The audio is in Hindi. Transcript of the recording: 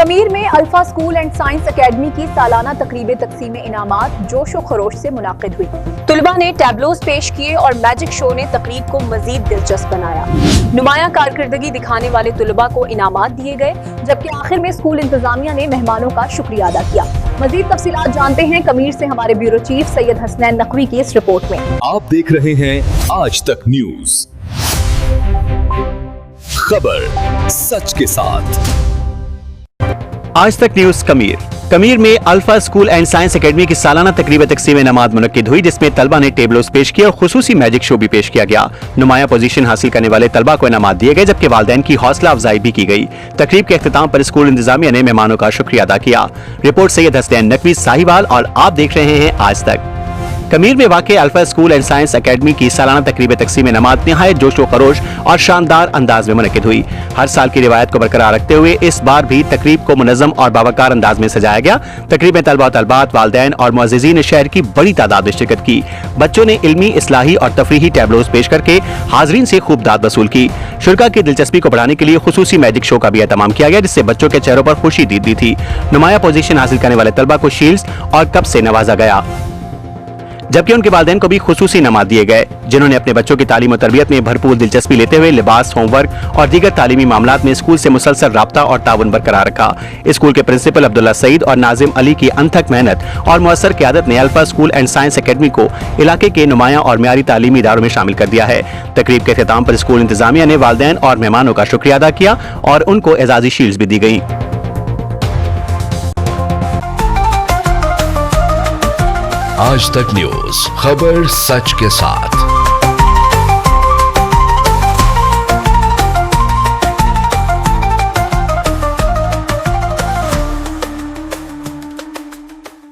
कमीर में alpha school and science academy की सालाना तकरीब तकसीम इनामात जोश व खरोश से मुनाकिद हुई। तुलबा ने टैबलोज पेश किए और मैजिक शो ने तकरीब को मजीद दिलचस्प बनाया। नुमायां कारकर्दगी दिखाने वाले तुलबा को इनामात दिए गए, जबकि आखिर में स्कूल इंतजामिया ने मेहमानों का शुक्रिया अदा किया। मजीद तफसीलात जानते हैं कमीर से हमारे ब्यूरो चीफ सैयद हसनैन नकवी की इस रिपोर्ट में। आप देख रहे हैं आज तक न्यूज, खबर सच के साथ। आज तक न्यूज कमीर में alpha school and science academy की सालाना तकरीब तकसीम इनामात मुनक्किद हुई, जिसमें तलबा ने टेबलोज पेश किए और खुसूसी मैजिक शो भी पेश किया गया। नुमाया पोजीशन हासिल करने वाले तलबा को इनामात दिए गए, जबकि वालिदैन की हौसला अफजाई भी की गई। तकरीब के अख्तिताम पर स्कूल इंतजामिया ने मेहमानों का शुक्रिया अदा किया। रिपोर्ट सैयद हसनैन नकवी साहिवाल और आप देख रहे हैं आज तक। कमीर में वाक़ alpha school and science academy की सालाना तकरीब तकसीम इनामात निहायत जोश व खरोश और शानदार अंदाज में मुनक्किद हुई। हर साल की रिवायत को बरकरार रखते हुए इस बार भी तकरीब को मुनज़्ज़म और बावकार अंदाज में सजाया गया। तकरीब में तलबा तलबात, वालिदैन और मुअज़्ज़िज़ीन शहर की बड़ी तादाद ने शिरकत की। बच्चों ने इल्मी, इस्लाही और तफरीही टैबलोज पेश करके हाज़रीन से खूब दाद वसूल की। शुरा की दिलचस्पी को बढ़ाने के लिए खुसूसी मैजिक शो का भी एहतमाम किया गया, जिससे बच्चों के चेहरों पर खुशी दीदी थी। नुमाया पोजीशन हासिल करने वाले तलबा को शील्ड्स और कप से नवाजा गया, जबकि उनके वालिदैन को भी खुसूसी इनामात दिए गए, जिन्होंने अपने बच्चों की तालीम और तरबियत में भरपूर दिलचस्पी लेते हुए लिबास, होमवर्क और दीगर तालीमी मामलात में स्कूल से मुसलसल राब्ता और ताउन बरकरार रखा। स्कूल के प्रिंसिपल अब्दुल्ला सईद और नाजिम अली की अनथक मेहनत और मुअस्सर क़यादत ने alpha school and science academy को इलाके के नुमाया और मियारी तालीमी इदारों में शामिल कर दिया है। तकरीब के अख्तिताम पर स्कूल इंतजामिया ने वालिदैन और मेहमानों का शुक्रिया अदा किया और उनको एजाजी शील्ड्स भी दी गई। आज तक न्यूज, खबर सच के साथ।